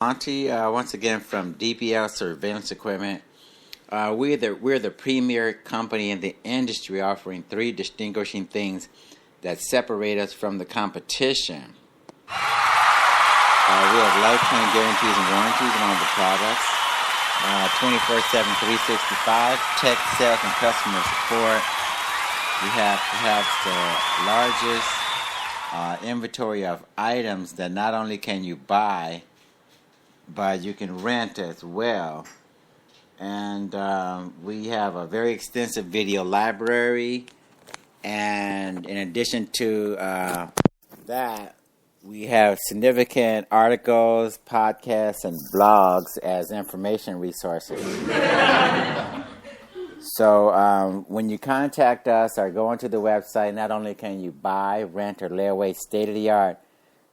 Monty, once again from DPL Surveillance Equipment. We're the premier company in the industry, offering three distinguishing things that separate us from the competition. We have lifetime guarantees and warranties on all the products. 24/7, 365 tech sales and customer support. We have perhaps the largest inventory of items that not only can you buy, but you can rent as well. And we have a very extensive video library. And in addition to that, we have significant articles, podcasts, and blogs as information resources. So when you contact us or go onto the website, not only can you buy, rent, or lay away state-of-the-art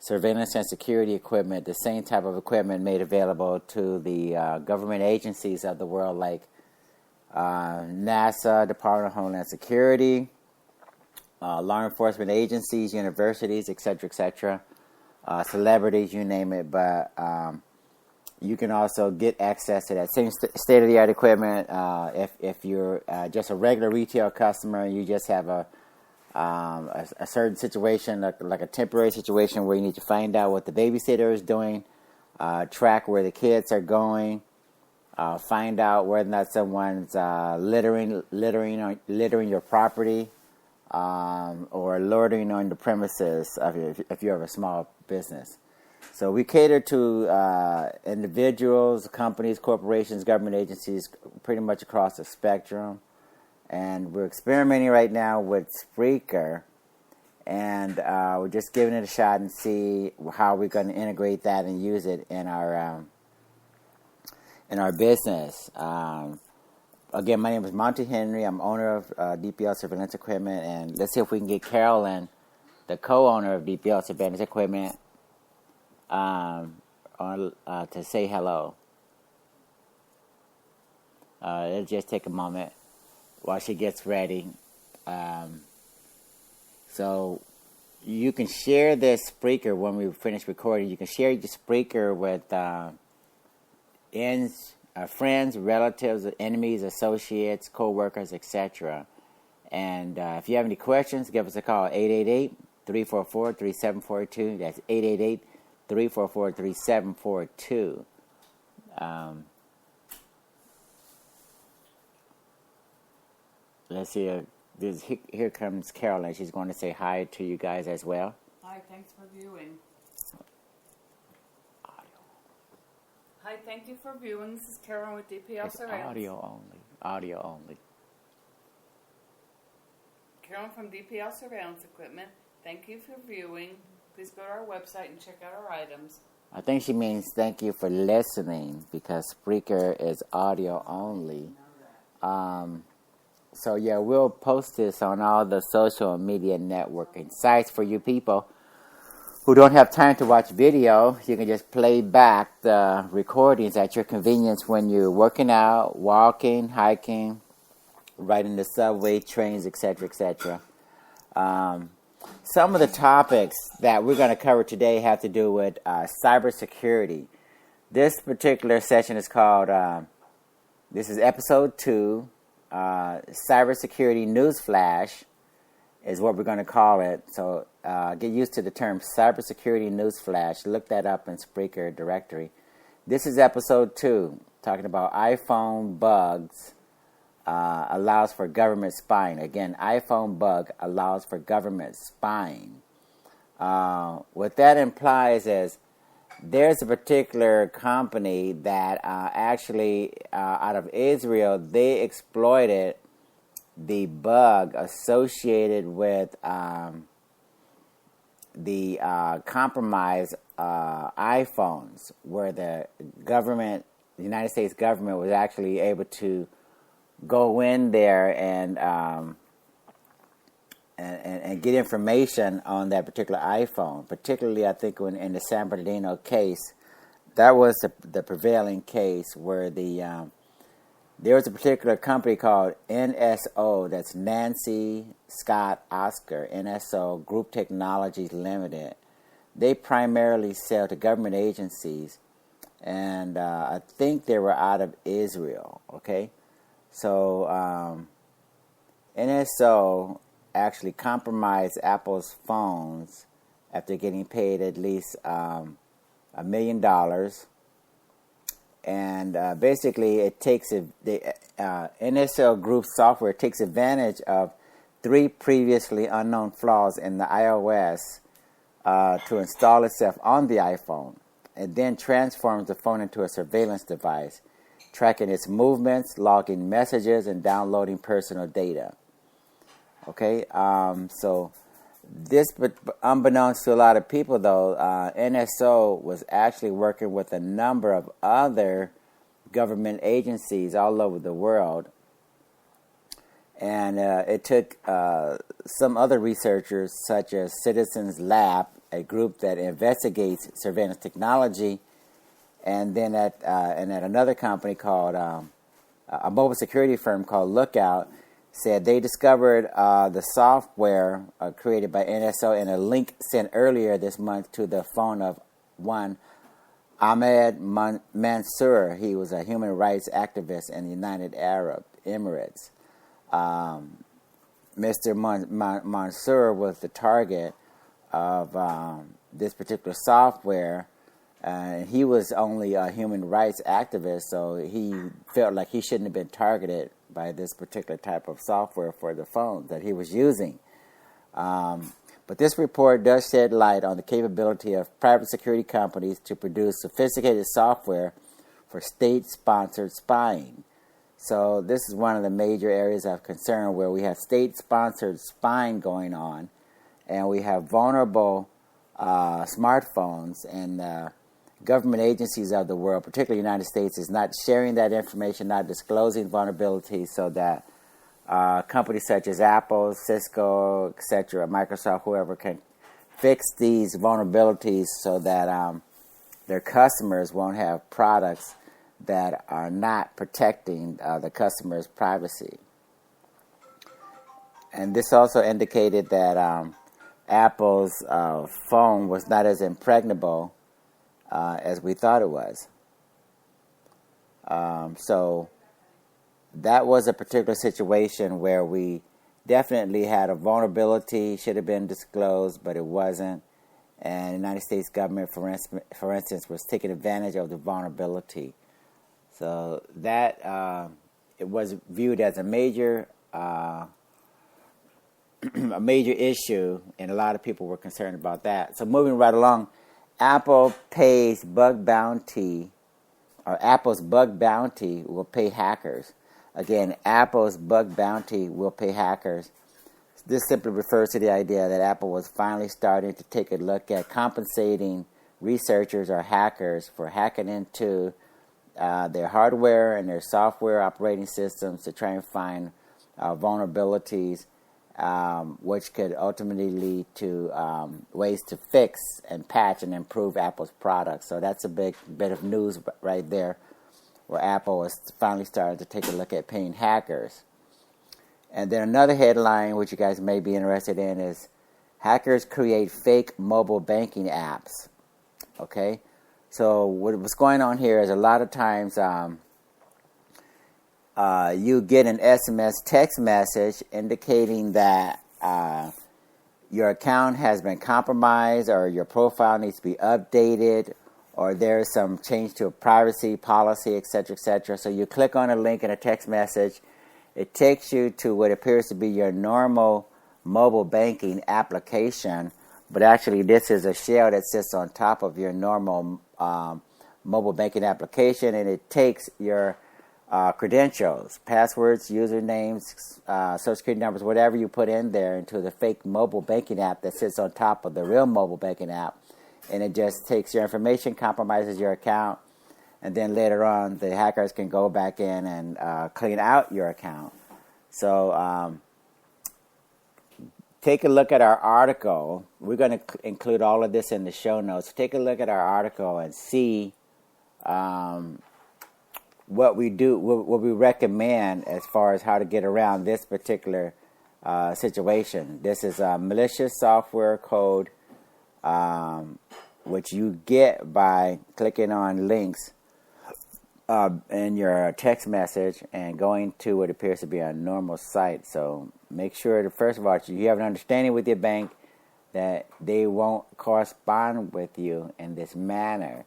surveillance and security equipment, the same type of equipment made available to the government agencies of the world like NASA, Department of Homeland Security, law enforcement agencies, universities, etc., celebrities, you name it. But you can also get access to that same state-of-the-art equipment if you're just a regular retail customer and you just have a certain situation, like a temporary situation where you need to find out what the babysitter is doing, track where the kids are going, find out whether or not someone's littering your property, or loitering on the premises if you have a small business. So we cater to individuals, companies, corporations, government agencies, pretty much across the spectrum. And we're experimenting right now with Spreaker, and we're just giving it a shot and see how we're going to integrate that and use it in our business. Again, my name is Monty Henry. I'm owner of DPL Surveillance Equipment, and let's see if we can get Carolyn, the co-owner of DPL Surveillance Equipment, to say hello. It'll just take a moment while she gets ready. So you can share this Spreaker when we finish recording. You can share the Spreaker with friends, relatives, enemies, associates, co-workers, etc. And if you have any questions, give us a call, 888-344-3742. That's 888-344-3742. Let's see. Here comes Carolyn. She's going to say hi to you guys as well. Hi, thanks for viewing. Hi, thank you for viewing. This is Carolyn with DPL Surveillance. Audio only. Audio only. Carolyn from DPL Surveillance Equipment. Thank you for viewing. Please go to our website and check out our items. I think she means thank you for listening, because Spreaker is audio only. So yeah, we'll post this on all the social media networking sites for you people who don't have time to watch video. You can just play back the recordings at your convenience when you're working out, walking, hiking, riding the subway, trains, etc., etc. Some of the topics that we're going to cover today have to do with cybersecurity. This particular session is called, this is episode 2, Cybersecurity Newsflash is what we're going to call it. So get used to the term Cybersecurity Newsflash. Look that up in Spreaker directory. This is episode 2, talking about iPhone bugs allows for government spying. Again, iPhone bug allows for government spying. What that implies is there's a particular company that actually out of Israel, they exploited the bug associated with the compromised iPhones, where the United States government was actually able to go in there and get information on that particular iPhone. Particularly, I think in the San Bernardino case, that was the prevailing case where there was a particular company called NSO, that's Nancy Scott Oscar, NSO Group Technologies Limited. They primarily sell to government agencies and I think they were out of Israel. Okay, so NSO actually compromised Apple's phones after getting paid at least $1 million, and basically it takes the NSO Group software takes advantage of 3 previously unknown flaws in the iOS to install itself on the iPhone. It then transforms the phone into a surveillance device, tracking its movements, logging messages, and downloading personal data. Okay, so this, but unbeknownst to a lot of people, though, NSO was actually working with a number of other government agencies all over the world. And it took some other researchers, such as Citizens Lab, a group that investigates surveillance technology, and then at another company called a mobile security firm called Lookout, said they discovered the software created by NSO in a link sent earlier this month to the phone of one Ahmed Mansour. He was a human rights activist in the United Arab Emirates. Mr. Mansour was the target of this particular software. He was only a human rights activist, so he felt like he shouldn't have been targeted by this particular type of software for the phone that he was using. But this report does shed light on the capability of private security companies to produce sophisticated software for state-sponsored spying. So this is one of the major areas of concern where we have state-sponsored spying going on, and we have vulnerable smartphones, and government agencies of the world, particularly the United States, is not sharing that information, not disclosing vulnerabilities, so that companies such as Apple, Cisco, etc., Microsoft, whoever, can fix these vulnerabilities so that their customers won't have products that are not protecting the customer's privacy. And this also indicated that Apple's phone was not as impregnable as we thought it was. So that was a particular situation where we definitely had a vulnerability, should have been disclosed, but it wasn't. And the United States government, for instance, was taking advantage of the vulnerability. So that it was viewed as a major a major issue, and a lot of people were concerned about that. So moving right along, Apple pays bug bounty, or Apple's bug bounty will pay hackers. Again, Apple's bug bounty will pay hackers. This simply refers to the idea that Apple was finally starting to take a look at compensating researchers or hackers for hacking into their hardware and their software operating systems to try and find vulnerabilities, which could ultimately lead to ways to fix and patch and improve Apple's products. So that's a big bit of news right there, where Apple is finally starting to take a look at paying hackers. And then another headline, which you guys may be interested in, is hackers create fake mobile banking apps. Okay? So what's going on here is a lot of times you get an SMS text message indicating that your account has been compromised, or your profile needs to be updated, or there's some change to a privacy policy, etc., etc. So you click on a link in a text message. It takes you to what appears to be your normal mobile banking application, but actually this is a shell that sits on top of your normal mobile banking application, and it takes your credentials, passwords, usernames, social security numbers, whatever you put in there, into the fake mobile banking app that sits on top of the real mobile banking app, and it just takes your information, compromises your account, and then later on the hackers can go back in and clean out your account. So take a look at our article. We're going to include all of this in the show notes. Take a look at our article and see what we do, what we recommend as far as how to get around this particular situation. This is malicious software code which you get by clicking on links in your text message and going to what appears to be a normal site. So make sure that, first of all, you have an understanding with your bank that they won't correspond with you in this manner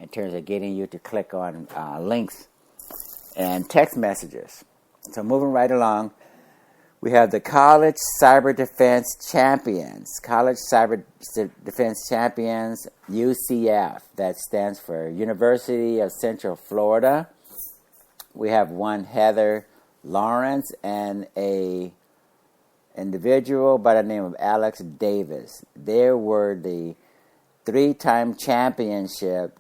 in terms of getting you to click on links and text messages. So moving right along, we have the College Cyber Defense Champions. College Cyber Defense Champions, UCF. That stands for University of Central Florida. We have one Heather Lawrence and a individual by the name of Alex Davis. They were the three-time champions for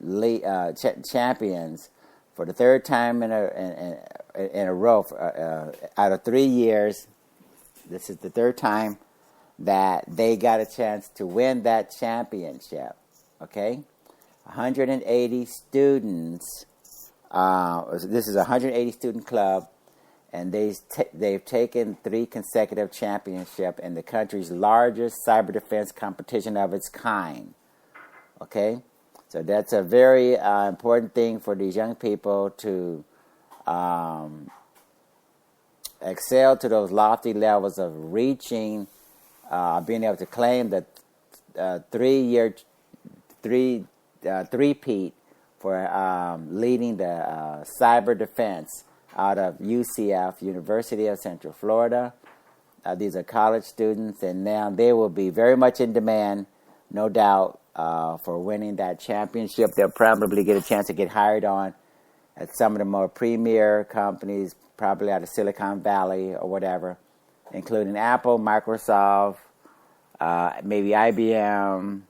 the third time in a row out of 3 years. This is the third time that they got a chance to win that championship. Okay, 180 students. This is a 180 student club, and they've taken 3 consecutive championships in the country's largest cyber defense competition of its kind. Okay, so that's a very important thing for these young people to excel to those lofty levels of reaching, being able to claim the three-peat for leading the cyber defense out of UCF, University of Central Florida. These are college students, and now they will be very much in demand, no doubt, for winning that championship. They'll probably get a chance to get hired on at some of the more premier companies, probably out of Silicon Valley or whatever, including Apple, Microsoft, maybe IBM,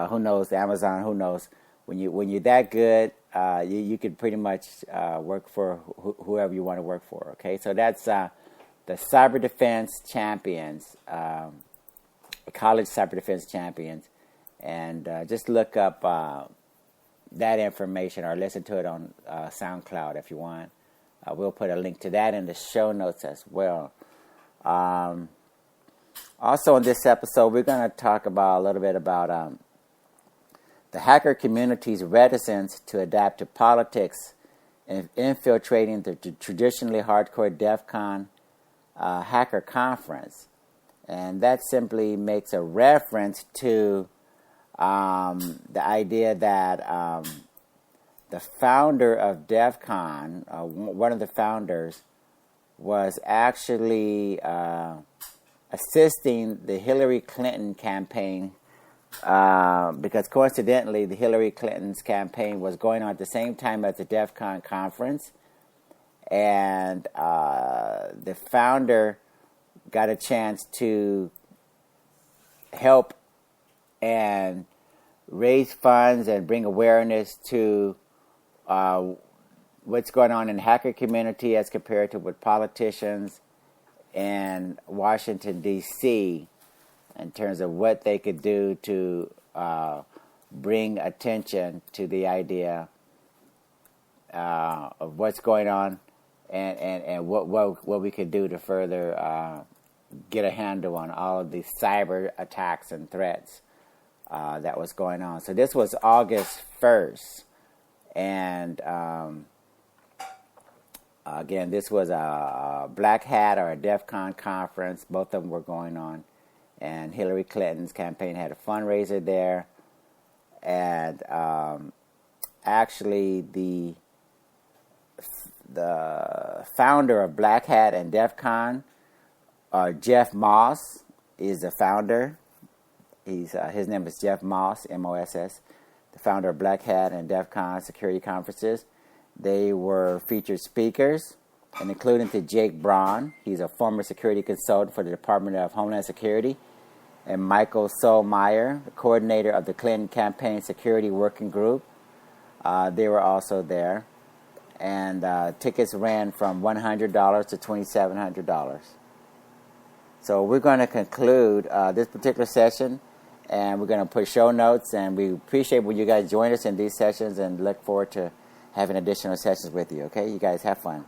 who knows, Amazon, who knows. When you're that good, you could pretty much work for whoever you want to work for. Okay, so that's the Cyber Defense Champions, College Cyber Defense Champions, and just look up that information or listen to it on SoundCloud if you want. We'll put a link to that in the show notes as well. Also in this episode, we're going to talk about a little bit about the hacker community's reticence to adapt to politics and infiltrating the traditionally hardcore DEF CON hacker conference. And that simply makes a reference to the idea that the founder of DEF CON, one of the founders, was actually assisting the Hillary Clinton campaign because coincidentally the Hillary Clinton's campaign was going on at the same time as the DEF CON conference, and the founder got a chance to help and raise funds and bring awareness to what's going on in the hacker community as compared to with politicians in Washington, D.C., in terms of what they could do to bring attention to the idea of what's going on and what we could do to further get a handle on all of these cyber attacks and threats that was going on. So this was August 1st. And again, this was a Black Hat or a DEF CON conference. Both of them were going on. And Hillary Clinton's campaign had a fundraiser there. And actually, the founder of Black Hat and DEF CON, Jeff Moss, is the founder. His name is Jeff Moss, M-O-S-S, the founder of Black Hat and DEF CON security conferences. They were featured speakers, and including to Jake Braun. He's a former security consultant for the Department of Homeland Security, and Michael Solmeyer, the coordinator of the Clinton Campaign Security Working Group. They were also there, and tickets ran from $100 to $2,700. So we're going to conclude this particular session, and we're going to put show notes, and we appreciate when you guys join us in these sessions and look forward to having additional sessions with you. Okay, you guys have fun.